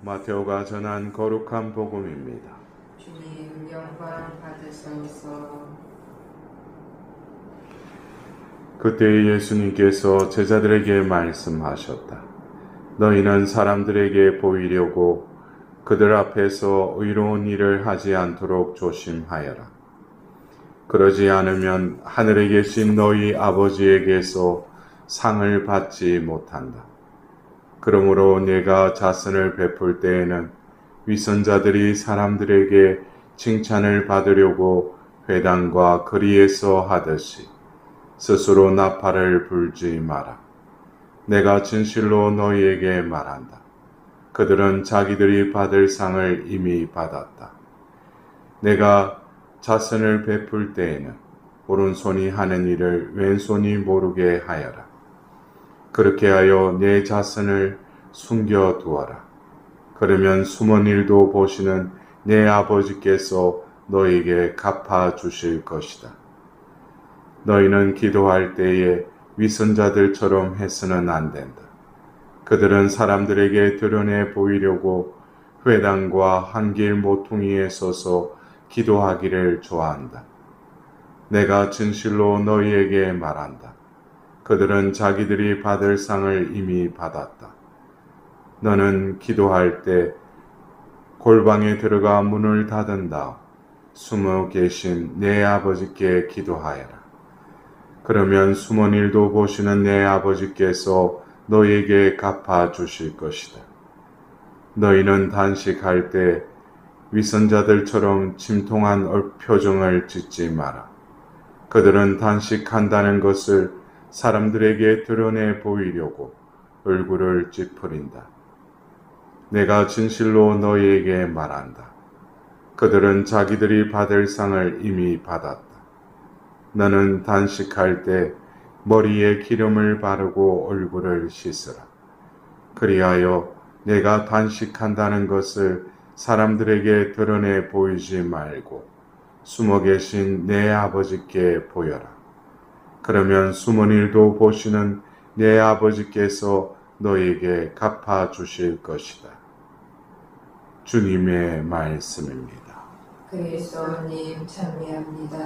마테오가 전한 거룩한 복음입니다. 주님 영광 받으소서. 그때 예수님께서 제자들에게 말씀하셨다. 너희는 사람들에게 보이려고 그들 앞에서 의로운 일을 하지 않도록 조심하여라. 그러지 않으면 하늘에 계신 너희 아버지에게서 상을 받지 못한다. 그러므로 내가 자선을 베풀 때에는 위선자들이 사람들에게 칭찬을 받으려고 회당과 거리에서 하듯이 스스로 나팔을 불지 마라. 내가 진실로 너희에게 말한다. 그들은 자기들이 받을 상을 이미 받았다. 내가 자선을 베풀 때에는 오른손이 하는 일을 왼손이 모르게 하여라. 그렇게 하여 내 자선을 숨겨두어라. 그러면 숨은 일도 보시는 내 아버지께서 너에게 갚아주실 것이다. 너희는 기도할 때에 위선자들처럼 해서는 안 된다. 그들은 사람들에게 드러내 보이려고 회당과 한길 모퉁이에 서서 기도하기를 좋아한다. 내가 진실로 너희에게 말한다. 그들은 자기들이 받을 상을 이미 받았다. 너는 기도할 때 골방에 들어가 문을 닫은 다음 숨어 계신 내 아버지께 기도하여라. 그러면 숨은 일도 보시는 내 아버지께서 너희에게 갚아주실 것이다. 너희는 단식할 때 위선자들처럼 침통한 표정을 짓지 마라. 그들은 단식한다는 것을 사람들에게 드러내 보이려고 얼굴을 찌푸린다. 내가 진실로 너희에게 말한다. 그들은 자기들이 받을 상을 이미 받았다. 너는 단식할 때 머리에 기름을 바르고 얼굴을 씻으라. 그리하여 내가 단식한다는 것을 사람들에게 드러내 보이지 말고 숨어 계신 내 아버지께 보여라. 그러면 숨은 일도 보시는 내 아버지께서 너에게 갚아주실 것이다. 주님의 말씀입니다. 그리스도님 찬미합니다.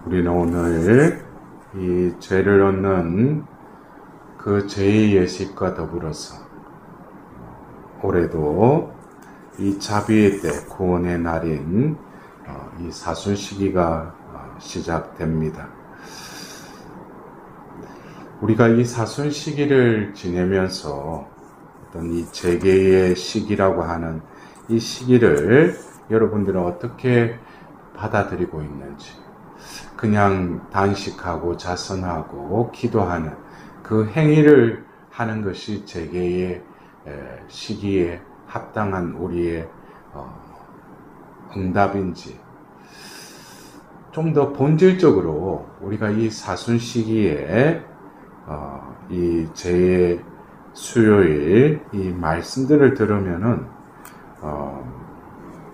우리는 오늘 이 죄를 얻는 그 죄의 예식과 더불어서 올해도 이 자비의 때, 구원의 날인 이 사순시기가 시작됩니다. 우리가 이 사순시기를 지내면서 어떤 이 재개의 시기라고 하는 이 시기를 여러분들은 어떻게 받아들이고 있는지, 그냥 단식하고 자선하고 기도하는 그 행위를 하는 것이 재개의 시기에 합당한 우리의 응답인지, 좀 더 본질적으로 우리가 이 사순 시기에 이 제의 수요일 이 말씀들을 들으면은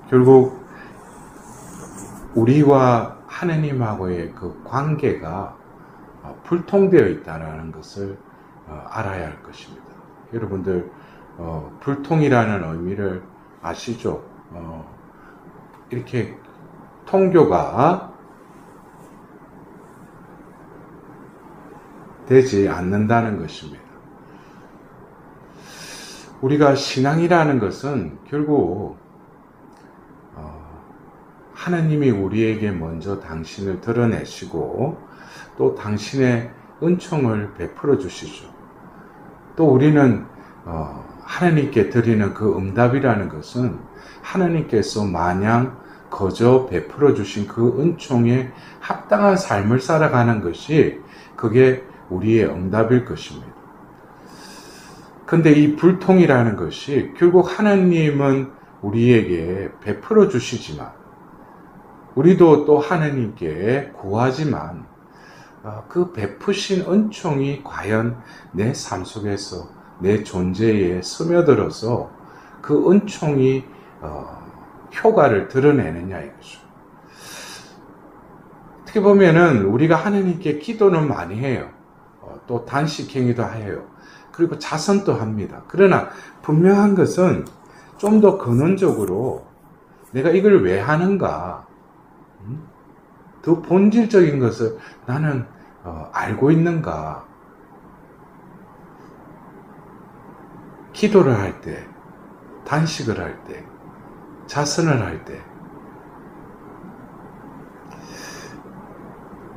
결국 우리와 하느님하고의 그 관계가 불통되어 있다는 것을 알아야 할 것입니다. 여러분들 불통이라는 의미를 아시죠? 이렇게 통교가 되지 않는다는 것입니다. 우리가 신앙이라는 것은 결국 하나님이 우리에게 먼저 당신을 드러내시고 또 당신의 은총을 베풀어 주시죠. 또 우리는 하나님께 드리는 그 응답이라는 것은 하나님께서 마냥 거저 베풀어 주신 그 은총에 합당한 삶을 살아가는 것이 그게 우리의 응답일 것입니다. 근데 이 불통이라는 것이 결국 하나님은 우리에게 베풀어 주시지만 우리도 또 하나님께 구하지만 그 베푸신 은총이 과연 내 삶 속에서 내 존재에 스며들어서 그 은총이 효과를 드러내느냐 이거죠. 어떻게 보면은 우리가 하나님께 기도는 많이 해요. 또 단식행위도 해요. 그리고 자선도 합니다. 그러나 분명한 것은 좀 더 근원적으로 내가 이걸 왜 하는가, 더 본질적인 것을 나는 알고 있는가. 기도를 할 때, 단식을 할 때, 자선을 할 때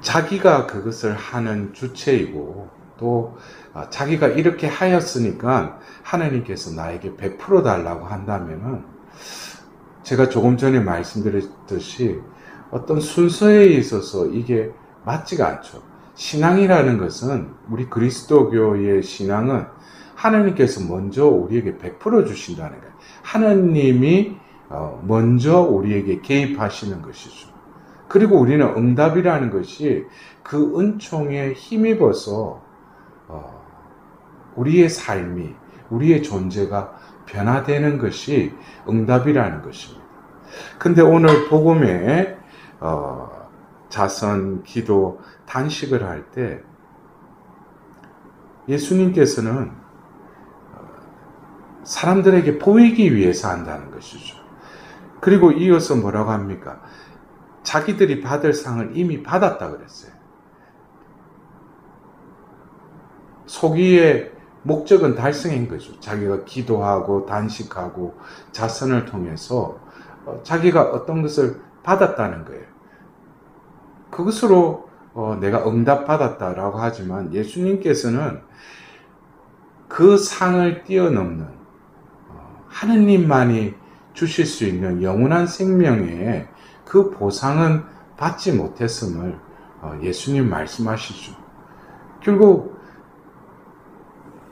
자기가 그것을 하는 주체이고 또 자기가 이렇게 하였으니까 하나님께서 나에게 베풀어 달라고 한다면은 제가 조금 전에 말씀드렸듯이 어떤 순서에 있어서 이게 맞지가 않죠. 신앙이라는 것은, 우리 그리스도교의 신앙은 하나님께서 먼저 우리에게 베풀어 주신다는 거예요. 하나님이 먼저 우리에게 개입하시는 것이죠. 그리고 우리는 응답이라는 것이 그 은총에 힘입어서 우리의 삶이, 우리의 존재가 변화되는 것이 응답이라는 것입니다. 근데 오늘 복음에 자선, 기도, 단식을 할 때 예수님께서는 사람들에게 보이기 위해서 한다는 것이죠. 그리고 이어서 뭐라고 합니까? 자기들이 받을 상을 이미 받았다 그랬어요. 소기의 목적은 달성한 거죠. 자기가 기도하고 단식하고 자선을 통해서 자기가 어떤 것을 받았다는 거예요. 그것으로 내가 응답받았다라고 하지만 예수님께서는 그 상을 뛰어넘는 하느님만이 주실 수 있는 영원한 생명의 그 보상은 받지 못했음을 예수님 말씀하시죠. 결국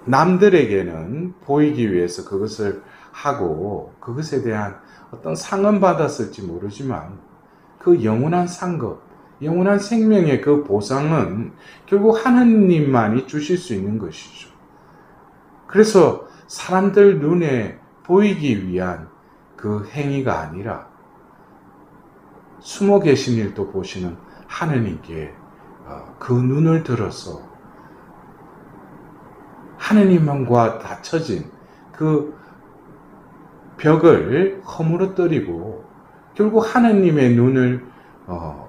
남들에게는 보이기 위해서 그것을 하고 그것에 대한 어떤 상은 받았을지 모르지만 그 영원한 상급, 영원한 생명의 그 보상은 결국 하느님만이 주실 수 있는 것이죠. 그래서 사람들 눈에 보이기 위한 그 행위가 아니라 숨어 계신 일도 보시는 하느님께 그 눈을 들어서 하느님과 닫혀진 그 벽을 허물어뜨리고 결국 하느님의 눈을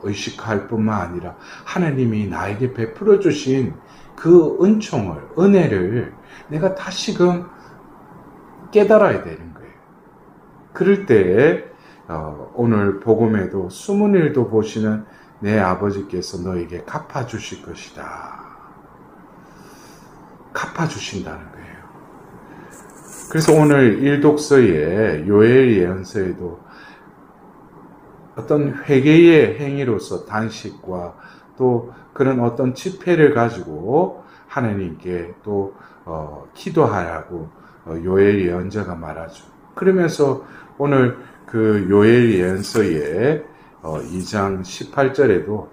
의식할 뿐만 아니라 하느님이 나에게 베풀어 주신 그 은총을, 은혜를 내가 다시금 깨달아야 되는 거예요. 그럴 때 오늘 복음에도 숨은 일도 보시는 내 아버지께서 너에게 갚아주실 것이다. 갚아주신다는 거예요. 그래서 오늘 일독서의 요엘 예언서에도 어떤 회개의 행위로서 단식과 또 그런 어떤 집회를 가지고 하나님께 또 기도하라고 요엘 예언자가 말하죠. 그러면서 오늘 그 요엘 예언서의 2장 18절에도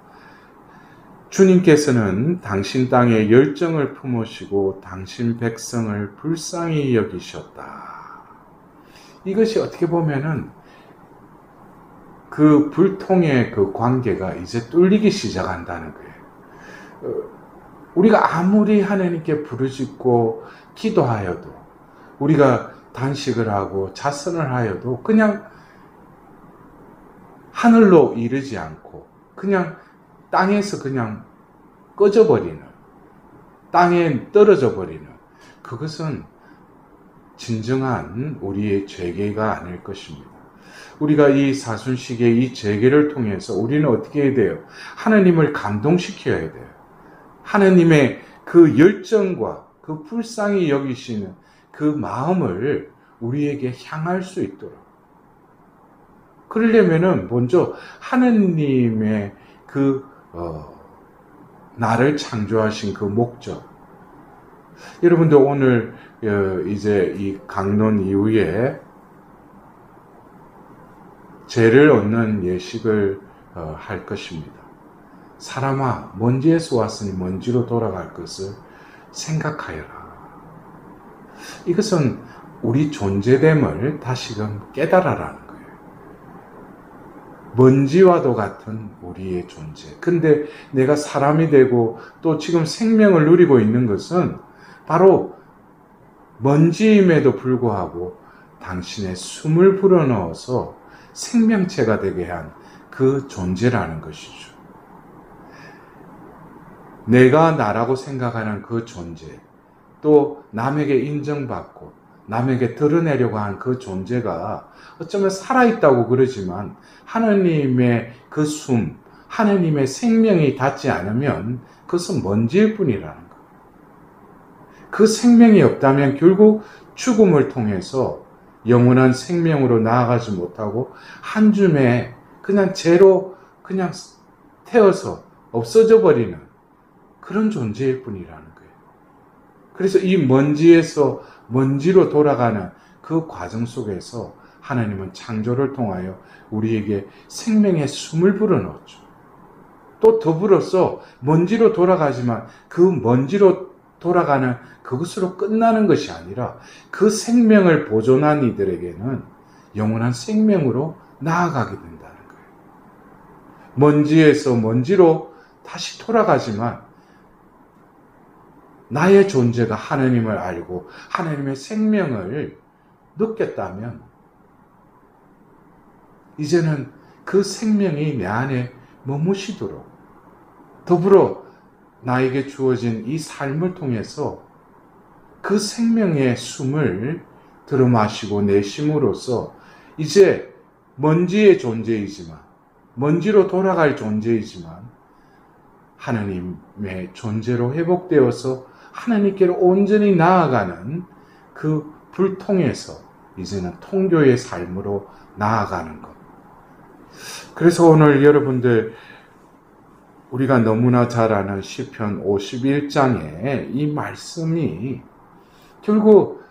주님께서는 당신 땅에 열정을 품으시고 당신 백성을 불쌍히 여기셨다. 이것이 어떻게 보면은 그 불통의 그 관계가 이제 뚫리기 시작한다는 거예요. 우리가 아무리 하나님께 부르짖고 기도하여도, 우리가 단식을 하고 자선을 하여도 그냥 하늘로 이르지 않고 그냥 땅에서 그냥 꺼져버리는, 땅에 떨어져 버리는, 그것은 진정한 우리의 죄계가 아닐 것입니다. 우리가 이 사순식의 이 재개를 통해서 우리는 어떻게 해야 돼요? 하나님을 감동시켜야 돼요. 하나님의 그 열정과 그 불쌍히 여기시는 그 마음을 우리에게 향할 수 있도록. 그러려면은 먼저 하나님의 그 나를 창조하신 그 목적. 여러분들 오늘 이제 이 강론 이후에 죄를 얻는 예식을 할 것입니다. 사람아, 먼지에서 왔으니 먼지로 돌아갈 것을 생각하여라. 이것은 우리 존재됨을 다시금 깨달아라는 거예요. 먼지와도 같은 우리의 존재. 근데 내가 사람이 되고 또 지금 생명을 누리고 있는 것은 바로 먼지임에도 불구하고 당신의 숨을 불어넣어서 생명체가 되게 한 그 존재라는 것이죠. 내가 나라고 생각하는 그 존재, 또 남에게 인정받고 남에게 드러내려고 하는 그 존재가 어쩌면 살아있다고 그러지만 하나님의 그 숨, 하나님의 생명이 닿지 않으면 그것은 먼지일 뿐이라는 것. 그 생명이 없다면 결국 죽음을 통해서 영원한 생명으로 나아가지 못하고 한 줌에 그냥 죄로 그냥 태워서 없어져 버리는 그런 존재일 뿐이라는 거예요. 그래서 이 먼지에서 먼지로 돌아가는 그 과정 속에서 하나님은 창조를 통하여 우리에게 생명의 숨을 불어넣었죠. 또 더불어서 먼지로 돌아가지만 그 먼지로 돌아가는 그것으로 끝나는 것이 아니라 그 생명을 보존한 이들에게는 영원한 생명으로 나아가게 된다는 거예요. 먼지에서 먼지로 다시 돌아가지만 나의 존재가 하나님을 알고 하나님의 생명을 느꼈다면 이제는 그 생명이 내 안에 머무시도록 더불어 나에게 주어진 이 삶을 통해서 그 생명의 숨을 들어마시고 내심으로써 이제 먼지의 존재이지만 먼지로 돌아갈 존재이지만 하나님의 존재로 회복되어서 하나님께로 온전히 나아가는 그 불통에서 이제는 통교의 삶으로 나아가는 것. 그래서 오늘 여러분들 우리가 너무나 잘 아는 시편 51장의 이 말씀이 결국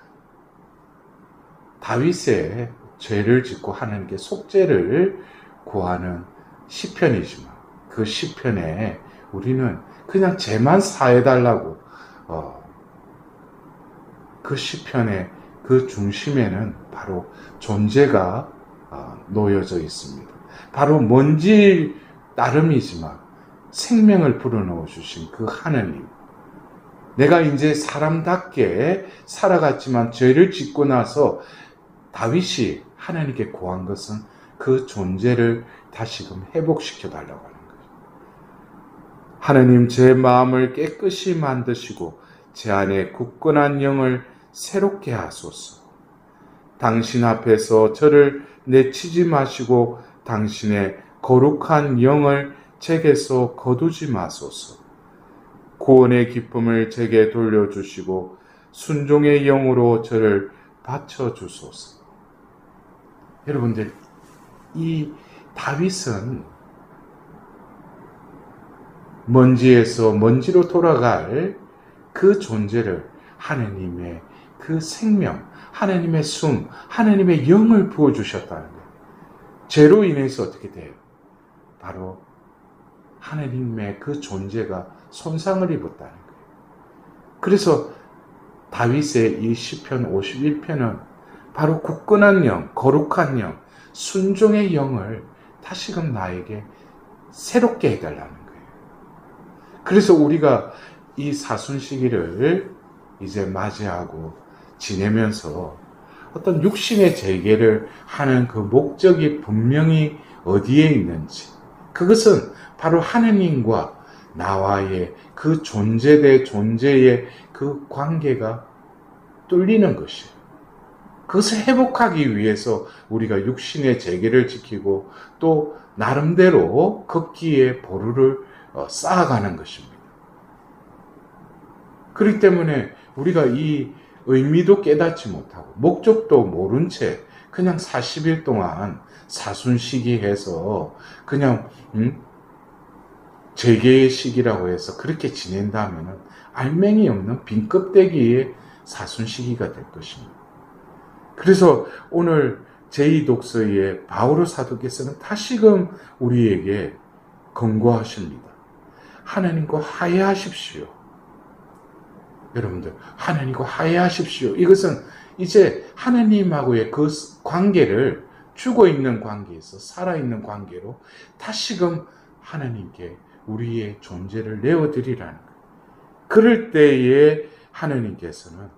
다윗의 죄를 짓고 하나님께 속죄를 구하는 시편이지만 그 시편에 우리는 그냥 죄만 사해달라고 그 시편의 그 중심에는 바로 존재가 놓여져 있습니다. 바로 먼지 따름이지만 생명을 불어넣어 주신 그 하나님. 내가 이제 사람답게 살아갔지만 죄를 짓고 나서 다윗이 하나님께 구한 것은 그 존재를 다시금 회복시켜 달라고 하는 거예요. 하나님, 제 마음을 깨끗이 만드시고 제 안에 굳건한 영을 새롭게 하소서. 당신 앞에서 저를 내치지 마시고 당신의 거룩한 영을 제게서 거두지 마소서. 구원의 기쁨을 제게 돌려주시고 순종의 영으로 저를 바쳐주소서. 여러분들, 이 다윗은 먼지에서 먼지로 돌아갈 그 존재를 하나님의 그 생명, 하나님의 숨, 하나님의 영을 부어주셨다는 거예요. 죄로 인해서 어떻게 돼요? 바로 하나님의 그 존재가 손상을 입었다는 거예요. 그래서 다윗의 이 시편 51편은 바로 굳건한 영, 거룩한 영, 순종의 영을 다시금 나에게 새롭게 해달라는 거예요. 그래서 우리가 이 사순 시기를 이제 맞이하고 지내면서 어떤 육신의 재개를 하는 그 목적이 분명히 어디에 있는지, 그것은 바로 하느님과 나와의 그 존재 대 존재의 그 관계가 뚫리는 것이에요. 그것을 회복하기 위해서 우리가 육신의 재개를 지키고 또 나름대로 걷기에 보루를 쌓아가는 것입니다. 그렇기 때문에 우리가 이 의미도 깨닫지 못하고 목적도 모른 채 그냥 40일 동안 사순시기해서 그냥 재개의 시기라고 해서 그렇게 지낸다면 알맹이 없는 빈 껍데기의 사순시기가 될 것입니다. 그래서 오늘 제2독서의 바오로 사도께서는 다시금 우리에게 권고하십니다. 하나님과 화해하십시오. 여러분들, 하나님과 화해하십시오. 이것은 이제 하나님하고의 그 관계를 죽어있는 관계에서 살아있는 관계로 다시금 하나님께 우리의 존재를 내어드리라는 거예요. 그럴 때에 하나님께서는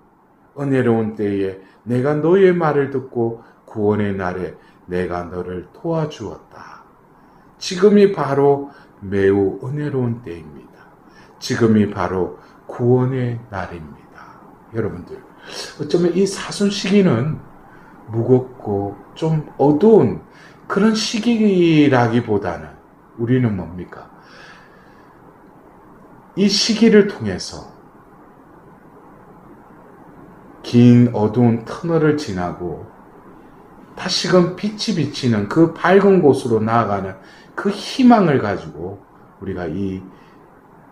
은혜로운 때에 내가 너의 말을 듣고 구원의 날에 내가 너를 도와주었다. 지금이 바로 매우 은혜로운 때입니다. 지금이 바로 구원의 날입니다. 여러분들, 어쩌면 이 사순 시기는 무겁고 좀 어두운 그런 시기라기보다는 우리는 뭡니까? 이 시기를 통해서 긴 어두운 터널을 지나고 다시금 빛이 비치는 그 밝은 곳으로 나아가는 그 희망을 가지고 우리가 이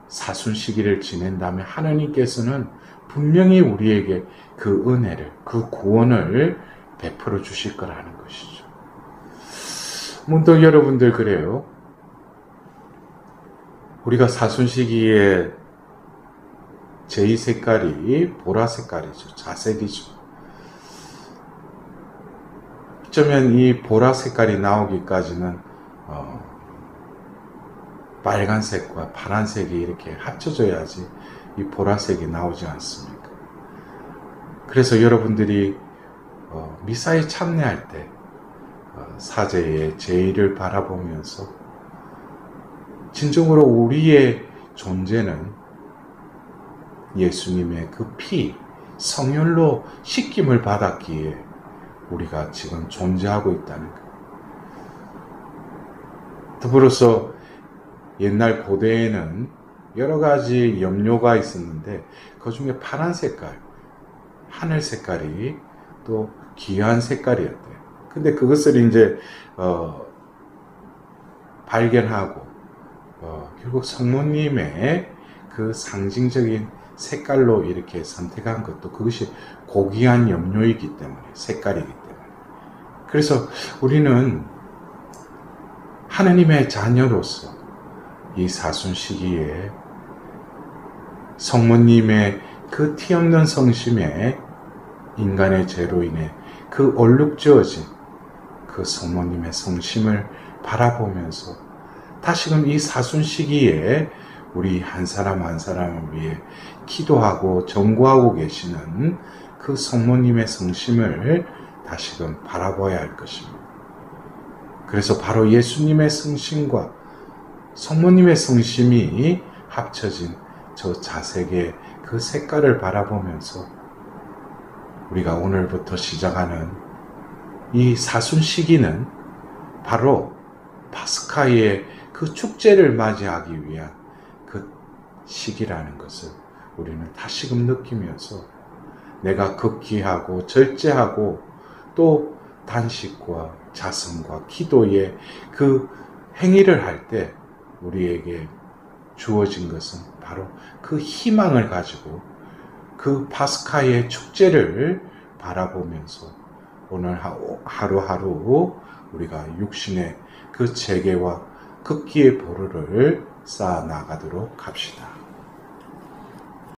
사순 시기를 지낸다면 하나님께서는 분명히 우리에게 그 은혜를, 그 구원을 베풀어 주실 거라는 것이죠. 문득 여러분들 그래요. 우리가 사순 시기에 제2 색깔이 보라 색깔이죠. 자색이죠. 어쩌면 이 보라 색깔이 나오기까지는 빨간색과 파란색이 이렇게 합쳐져야지 이 보라색이 나오지 않습니까? 그래서 여러분들이 미사에 참여할 때 사제의 제의를 바라보면서 진정으로 우리의 존재는 예수님의 그 피, 성혈로 씻김을 받았기에 우리가 지금 존재하고 있다는 것. 더불어서 옛날 고대에는 여러 가지 염료가 있었는데 그 중에 파란 색깔, 하늘 색깔이 또 귀한 색깔이었대요. 근데 그것을 이제 발견하고 결국 성모님의 그 상징적인 색깔로 이렇게 선택한 것도 그것이 고귀한 염료이기 때문에, 색깔이기 때문에. 그래서 우리는 하나님의 자녀로서 이 사순 시기에 성모님의 그 티 없는 성심에 인간의 죄로 인해 그 얼룩지어진 그 성모님의 성심을 바라보면서 다시금 이 사순 시기에 우리 한 사람 한 사람을 위해 기도하고 전구하고 계시는 그 성모님의 성심을 다시금 바라봐야 할 것입니다. 그래서 바로 예수님의 성심과 성모님의 성심이 합쳐진 저 자색의 그 색깔을 바라보면서 우리가 오늘부터 시작하는 이 사순 시기는 바로 파스카의 그 축제를 맞이하기 위한 그 시기라는 것을 우리는 다시금 느끼면서 내가 극기하고 절제하고 또 단식과 자성과 기도의 그 행위를 할 때 우리에게 주어진 것은 바로 그 희망을 가지고 그 파스카의 축제를 바라보면서 오늘 하루하루 우리가 육신의 그 재개와 극기의 보루를 쌓아 나가도록 합시다.